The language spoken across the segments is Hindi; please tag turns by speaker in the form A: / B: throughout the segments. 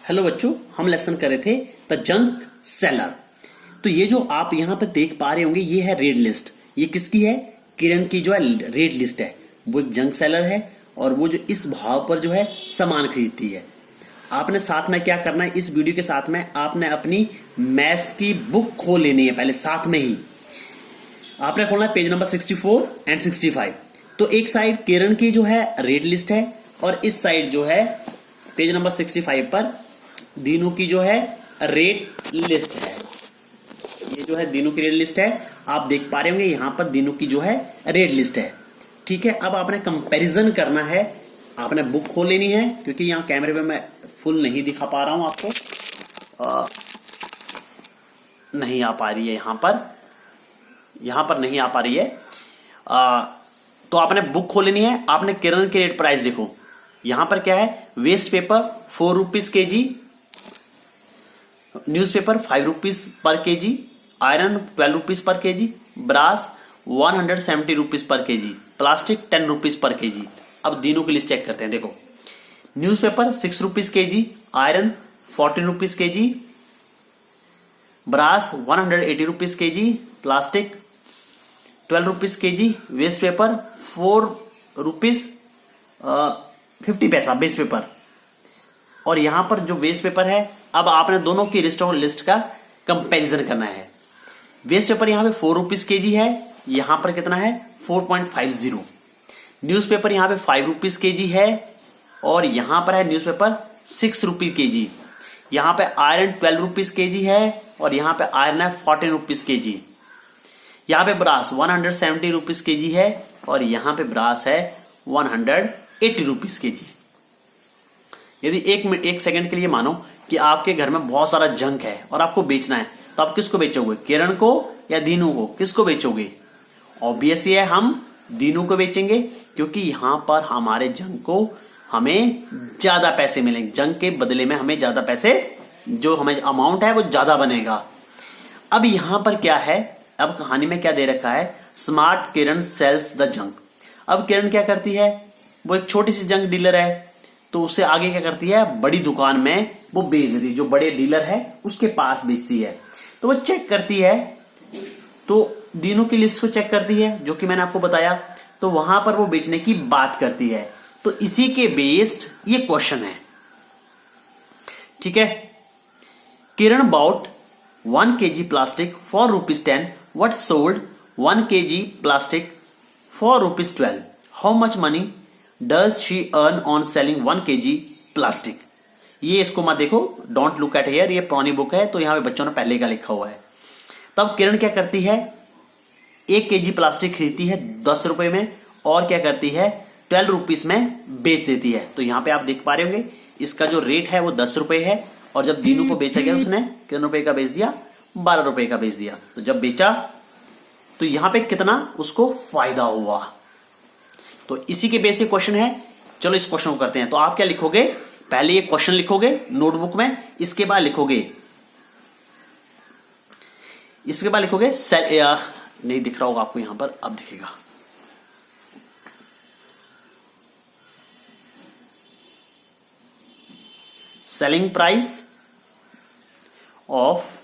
A: हेलो बच्चों, हम लेसन कर रहे थे द जंक सेलर। तो ये जो आप यहां पर देख पा रहे होंगे ये है रेड लिस्ट। ये किसकी है? किरण की जो है रेड लिस्ट है। वो एक जंक सेलर है और वो जो इस भाव पर जो है सामान खरीदती है। आपने साथ में क्या करना है, इस वीडियो के साथ में आपने अपनी मैथ्स की बुक खोल लेनी है। पहले साथ में ही आपने खोलना है पेज नंबर 64 एंड 65। तो एक साइड किरण की जो है रेड लिस्ट है और इस साइड जो है पेज नंबर 65 पर दीनू की जो है रेड लिस्ट है। ये जो है दीनू की रेड लिस्ट है। आप देख पा रहे होंगे यहां पर दीनू की जो है रेड लिस्ट है। ठीक है, अब आपने कंपैरिजन करना है। आपने बुक खोल लेनी है क्योंकि यहां कैमरे में मैं फुल नहीं दिखा पा रहा हूं आपको। नहीं आ पा रही है यहां पर नहीं आ पा रही है। तो आपने बुक खोल लेनी है। आपने किरण की रेट प्राइस देखो। यहां पर क्या है? Waste paper 4 rupees K G, newspaper 5 rupees पर केजी, आयरन 12 रुपीज पर केजी, ब्रास 170 रुपीज पर केजी, प्लास्टिक 10 रुपीज पर केजी। अब दिनों की लिस्ट चेक करते हैं। देखो, newspaper 6 rupees KG, iron 14 rupees KG, brass 180 rupees KG, plastic 12 rupees KG, waste paper 4 rupees 50 पैसा वेस्ट पेपर। और यहां पर जो वेस्ट पेपर है, अब आपने दोनों की लिस्ट का कंपैरिजन करना है। वेस्ट पेपर यहां पे 4 रुपीज केजी है, यहां पर कितना है? 4.50। न्यूज़पेपर यहां पे 5 रुपीज केजी है और यहां पर है न्यूज़पेपर 6 रुपीज केजी। यहां पे आयरन 12 रुपीज केजी है और यहां पे आयरन है 14 रुपीज केजी। यहां पे ब्रास 170 रुपीज केजी है और यहां पे ब्रास है 180 रुपीज केजी। यदि एक सेकंड के लिए मानो कि आपके घर में बहुत सारा जंक है और आपको बेचना है, तो आप किसको बेचोगे? किरण को या दीनू को? किसको बेचोगे? ऑब्वियस है, हम दीनू को बेचेंगे क्योंकि यहां पर हमारे जंक को हमें ज्यादा पैसे मिलेंगे। जंक के बदले में हमें ज्यादा पैसे, जो हमें अमाउंट है वो ज्यादा बनेगा। अब यहां पर क्या है? अब कहानी में क्या दे रखा है? Smart Kiran sells the junk. अब किरण क्या करती है? वो एक छोटी सी जंक डीलर है, तो उसे आगे क्या करती है? बड़ी दुकान में वो बेच देती है। जो बड़े डीलर है उसके पास बेचती है। तो वो चेक करती है, तो दिनों की लिस्ट को चेक करती है जो कि मैंने आपको बताया। तो वहां पर वो बेचने की बात करती है। तो इसी के बेस्ड ये क्वेश्चन है। ठीक है, Kiran bought 1 kg plastic for ₹10, what sold 1 kg plastic for ₹12? How much money does she earn on selling 1 kg plastic? ये इसको मत देखो, डोंट लुक एट हियर, ये पुरानी बुक है तो यहां पे बच्चों ने पहले का लिखा हुआ है। तब किरण क्या करती है? 1 kg प्लास्टिक खरीदती है 10 रुपए में और क्या करती है? 12 रुपीज में बेच देती है। तो यहां पे आप देख पा रहे होंगे इसका जो रेट है वो 10 रुपए है और जब दीनू को बेचा गया उसने कितने रुपए का बेच दिया? 12 रुपए का बेच दिया। तो जब बेचा तो यहां पे कितना उसको फायदा हुआ। तो इसी के बेसिक क्वेश्चन है। चलो इस क्वेश्चन को करते हैं। तो आप क्या लिखोगे? पहले ये क्वेश्चन लिखोगे नोटबुक में, इसके बाद लिखोगे नहीं दिख रहा होगा आपको यहां पर, अब दिखेगा। Selling price of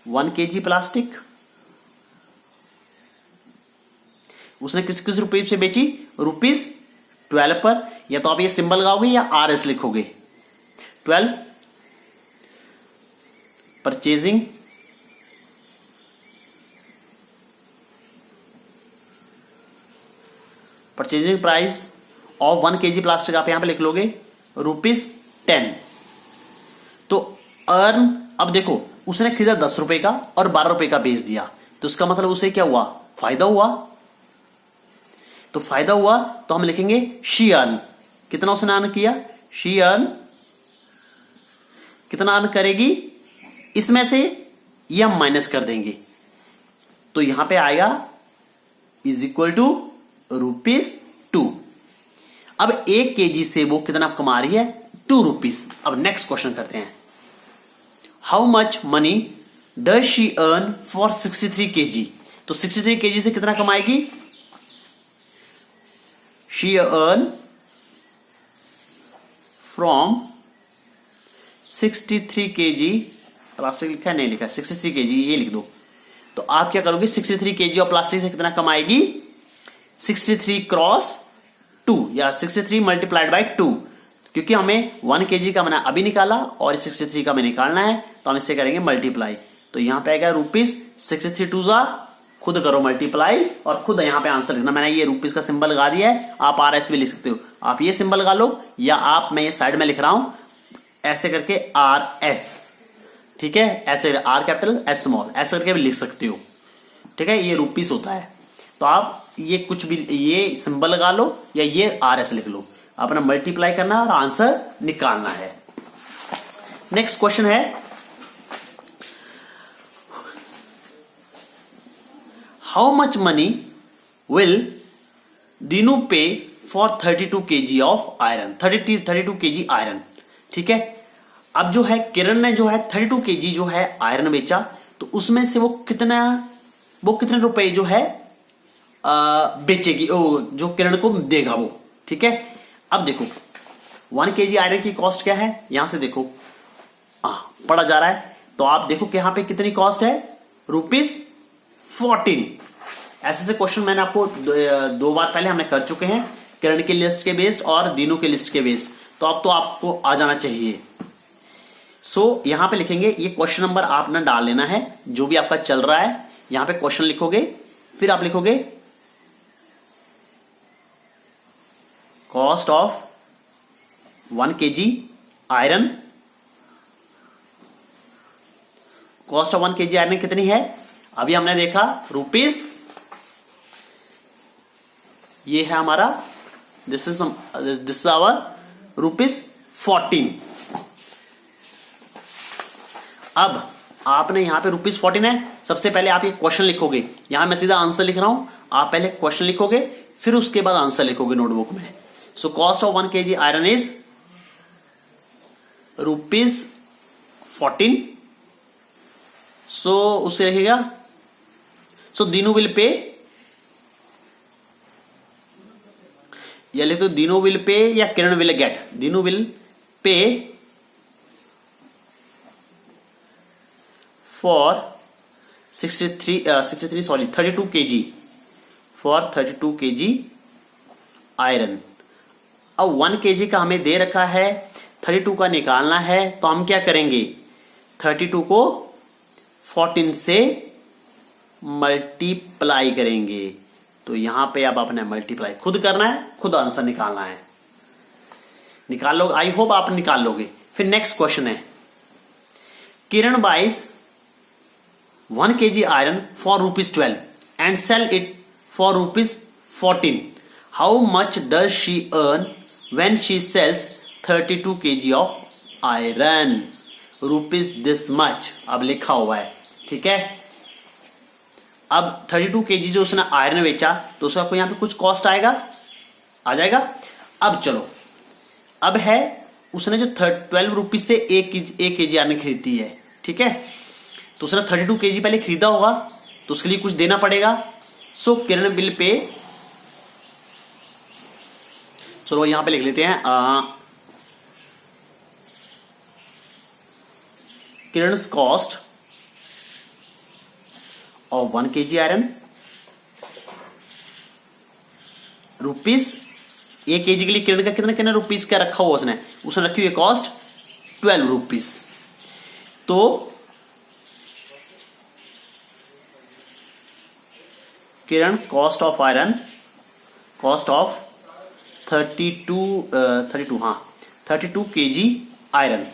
A: 1 kg plastic. उसने किस किस रुपए से बेची? ₹12 पर। या तो आप ये सिंबल लगाओगे या RS लिखोगे। 12 purchasing price of 1 kg plastic आप यहां पे लिख लोगे ₹10। तो अर्न, अब देखो उसने खरीदा 10 रुपए का और 12 रुपए का बेच दिया, तो इसका मतलब उसे क्या हुआ? फायदा हुआ। तो फायदा हुआ तो हम लिखेंगे शी अर्न। कितना उसने अर्न किया? शी अर्न कितना अर्न करेगी? इसमें से ये हम माइनस कर देंगे तो यहां पे आएगा इज इक्वल टू ₹2। अब 1 kg से वो कितना कमा रही है? 2 रुपीज। अब नेक्स्ट क्वेश्चन करते हैं। How much money does she earn for 63 kg? तो 63 kg से कितना कमाएगी? she earn from 63 kg, plastic लिखा है नहीं लिखा, 63 kg ये लिख दो। तो आप क्या करोगे, 63 kg और प्लास्टिक से कितना कम आएगी, 63 क्रॉस 2 या 63 मल्टीप्लाइड बाई 2, क्योंकि हमें 1 kg का मैंने अभी निकाला और 63 का हमें निकालना है, तो हम इससे करेंगे मल्टीप्लाई। तो यहां पे आएगा रुपीज 63 टू जा, खुद करो मल्टीप्लाई और खुद यहां पे आंसर लिखना। मैंने ये रुपीज का सिंबल लगा दिया है, आप RS भी लिख सकते हो, आप ये सिंबल लगा लो या आप, मैं ये साइड में लिख रहा हूं ऐसे करके RS, ठीक है, ऐसे R कैपिटल S स्मॉल ऐसे करके भी लिख सकते हो, ठीक है, ये रुपीस होता है। तो आप ये कुछ भी ये सिंबल लगा लो या ये RS लिख लो, अपना मल्टीप्लाई करना और आंसर निकालना है। नेक्स्ट क्वेश्चन है, how much money will Dinu pay for 32 kg of iron, 32 kg iron, ठीक है। अब जो है किरण ने जो है 32 kg जो है आयरन बेचा, तो उसमें से वो कितने रुपए जो है बेचेगी, जो किरण को देगा वो, ठीक है। अब देखो 1 kg आयरन की कॉस्ट क्या है, यहां से देखो पढ़ा जा रहा है, तो आप देखो कि यहां पे कितनी कॉस्ट है, ₹14। ऐसे क्वेश्चन मैंने आपको 2 बार पहले हमने कर चुके हैं, किरण की लिस्ट के बेस्ड और दीनू की लिस्ट के बेस्ड, तो अब तो आपको आ जाना चाहिए। यहां पे लिखेंगे, ये क्वेश्चन नंबर आपने डाल लेना है जो भी आपका चल रहा है, यहां पे क्वेश्चन लिखोगे, फिर आप लिखोगे cost of 1 kg iron, cost of 1 kg iron कितनी है, अभी हमने देखा रुपीस, ये है हमारा, दिस इज आवर ₹14। अब आपने यहां पे ₹14 है, सबसे पहले आप ये क्वेश्चन लिखोगे, यहां मैं सीधा आंसर लिख रहा हूं, आप पहले क्वेश्चन लिखोगे फिर उसके बाद आंसर लिखोगे नोटबुक में। So cost of 1 kg iron is ₹14। सो उससे रहेगा, सो दीनू विल पे, या लिख दो दीनू विल पे या Kiran will get, Dinu will pay for 32 kg, for 32 kg iron. अब 1 kg का हमें दे रखा है, 32 का निकालना है, तो हम क्या करेंगे, 32 को 14 से मल्टीप्लाई करेंगे। तो यहां पे अब आपने मल्टीप्लाई खुद करना है, खुद आंसर निकालना है, निकाल लो, आई होप आप निकाल लोगे। फिर नेक्स्ट क्वेश्चन है, किरण बाइस 1 kg iron for ₹12 and sell it for ₹14. How much does she earn when she sells 32 kg of iron? Rupees this much, अब लिखा हुआ है, ठीक है। अब 32 kg जो उसने आयरन बेचा, तो उसका आपको यहां पे कुछ कॉस्ट आएगा, आ जाएगा। अब चलो, अब है उसने जो 12 रुपीज से 1 kg आयरन खरीदती है, ठीक है, तो उसने 32 kg पहले खरीदा होगा, तो उसके लिए कुछ देना पड़ेगा। सो किरण बिल पे, चलो यहां पे लिख लेते हैं, किरण's cost of 1 kg iron rupees, 1 kg के लिए किरण का कितना कितना रुपीस का रखा हुआ उसने रखी हुई कॉस्ट 12 रुपीस। तो Kiran cost of iron, cost of 32 kg iron,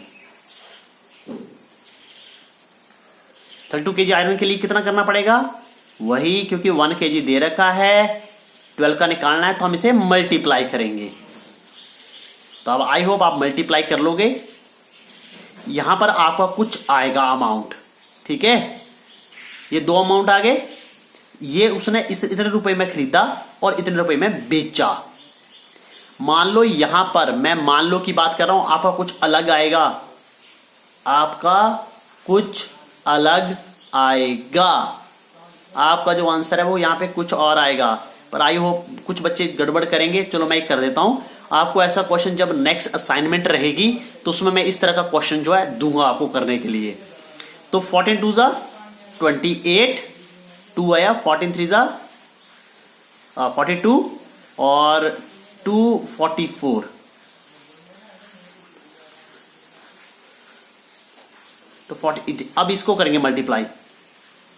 A: 32 kg iron के लिए कितना करना पड़ेगा, वही, क्योंकि 1 kg दे रखा है, 12 का निकालना है, तो हम इसे मल्टीप्लाई करेंगे। तो अब आई होप आप मल्टीप्लाई कर लोगे, यहां पर आपका कुछ आएगा अमाउंट, ठीक है। ये 2 अमाउंट आ गए, ये उसने इतने रुपए में खरीदा और इतने रुपए में बेचा। मान लो यहां पर मैं मान लो की बात कर रहा हूं, आपका कुछ अलग आएगा, आपका कुछ अलग आएगा, आपका जो आंसर है वो यहां पे कुछ और आएगा, पर आई होप कुछ बच्चे गड़बड़ करेंगे। चलो मैं एक कर देता हूं, आपको ऐसा क्वेश्चन जब नेक्स्ट असाइनमेंट रहेगी तो उसमें मैं इस तरह का क्वेश्चन जो है दूंगा आपको करने के लिए। तो 14 2 जा 28, 2 आया, 14 3 जा 42 और 2 44। तो 40, अब इसको करेंगे मल्टीप्लाई।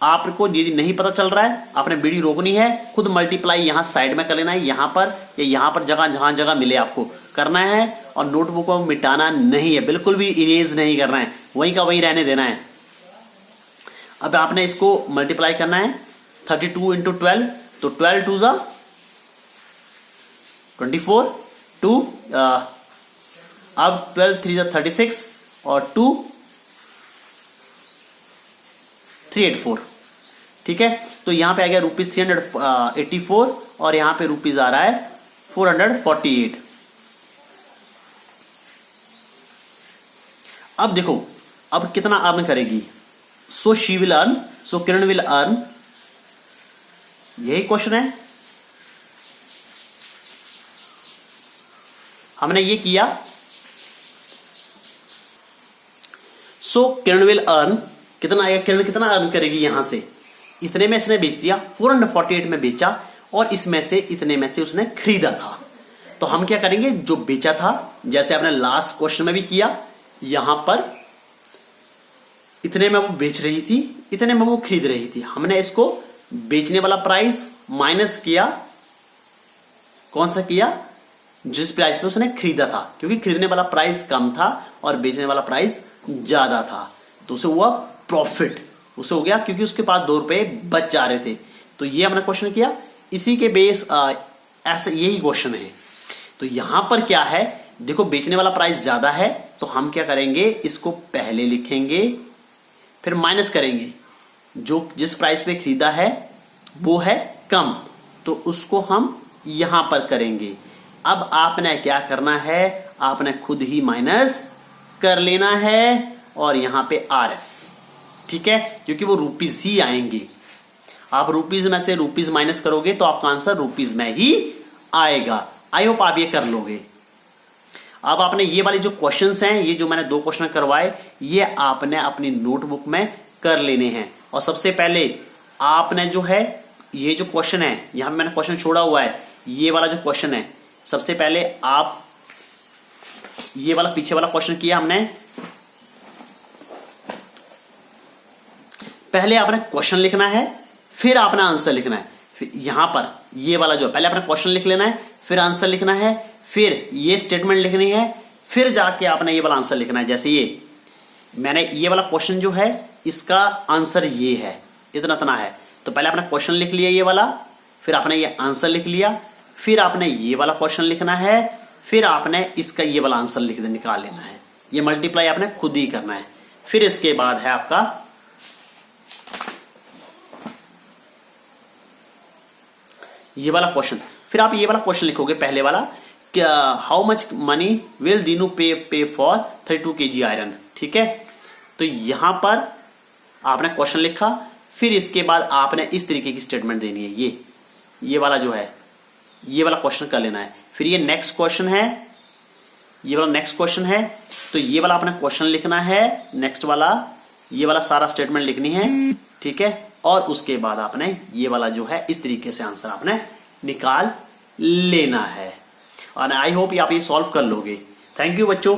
A: आपको यदि नहीं पता चल रहा है, आपने वीडियो रोकनी है, खुद मल्टीप्लाई यहां साइड में कर लेना है, यहां पर या यहां पर जहां जगह मिले आपको करना है। और नोटबुक को मिटाना नहीं है, बिल्कुल भी इरेज नहीं करना है, वहीं का वहीं रहने देना है। अब आपने इसको मल्टीप्लाई करना है 32 इंटू 12, तो 12 2 जा 24, 2 अब 12 3 जा 36 और 2 384। ठीक है, तो यहां पे आ गया रुपीज 384 और यहां पे रुपीज आ रहा है 448। अब देखो अब कितना अर्न करेगी। So she will earn, so Kiran will earn, यही क्वेश्चन है। हमने ये किया, सो किरण विल अर्न, कितना आएगा, किरण कितना अर्न करेगी यहां से, इतने में इसने बेच दिया, 448 में बेचा और इसमें से इतने में से उसने खरीदा था। तो हम क्या करेंगे, जो बेचा था, जैसे आपने लास्ट क्वेश्चन में भी किया, यहां पर इतने में वो बेच रही थी, इतने में वो खरीद रही थी, हमने इसको बेचने वाला प्राइस माइनस किया, कौन सा किया, जिस प्राइस पे उसने खरीदा था, क्योंकि खरीदने वाला प्राइस कम था और बेचने वाला प्राइस ज्यादा था, तो उसे हुआ प्रॉफिट, उसे हो गया, क्योंकि उसके पास 2 रुपए बच जा रहे थे। तो ये हमने क्वेश्चन किया, इसी के बेस ऐसा यही क्वेश्चन है। तो यहां पर क्या है, देखो बेचने वाला प्राइस ज्यादा है, तो हम क्या करेंगे, इसको पहले लिखेंगे फिर माइनस करेंगे, जो जिस प्राइस पे खरीदा है वो है कम, तो उसको हम यहां पर करेंगे। अब आपने क्या करना है, आपने खुद ही माइनस कर लेना है और यहां पे RS, ठीक है, क्योंकि वो रुपीज ही आएंगे। आप रुपीज में से रुपीज माइनस करोगे तो आपका आंसर रुपीज में ही आएगा। आई होप आप ये कर लोगे। अब आपने ये वाले जो क्वेश्चंस हैं, ये जो मैंने 2 क्वेश्चन करवाए, ये आपने अपनी नोटबुक में कर लेने हैं। और सबसे पहले आपने जो है, ये जो क्वेश्चन है, यहां मैंने क्वेश्चन छोड़ा हुआ है, ये वाला जो क्वेश्चन है, सबसे पहले आप ये वाला पीछे वाला क्वेश्चन किया हमने, पहले आपने क्वेश्चन लिखना है, फिर आपने आंसर लिखना है। फिर यहां पर ये वाला जो, पहले आपने क्वेश्चन लिख लेना है, फिर आंसर लिखना है, फिर ये स्टेटमेंट लिखनी है, फिर जाके आपने ये वाला आंसर लिखना है। जैसे ये मैंने ये वाला क्वेश्चन जो है, इसका आंसर ये है, इतना इतना है, तो पहले आपने क्वेश्चन लिख लिया ये वाला, फिर आपने ये आंसर लिख लिया, फिर आपने ये वाला क्वेश्चन लिखना है, फिर आपने इसका ये वाला आंसर निकाल लेना है। ये मल्टीप्लाई आपने खुद ही करना है। फिर इसके बाद है आपका ये वाला क्वेश्चन, फिर आप ये वाला क्वेश्चन लिखोगे पहले वाला, how much money will Dinu pay for 32 kg iron. ठीक है, तो यहां पर आपने क्वेश्चन लिखा, फिर इसके बाद आपने इस तरीके की स्टेटमेंट देनी है। ये वाला जो है, ये वाला क्वेश्चन कर लेना है। फिर ये नेक्स्ट क्वेश्चन है, ये वाला नेक्स्ट क्वेश्चन है, तो ये वाला आपने क्वेश्चन लिखना है, नेक्स्ट वाला ये वाला सारा स्टेटमेंट लिखनी है। ठीक है, और उसके बाद आपने ये वाला जो है, इस तरीके से आंसर आपने निकाल लेना है। और आई होप आप ये सॉल्व कर लोगे। थैंक यू बच्चों।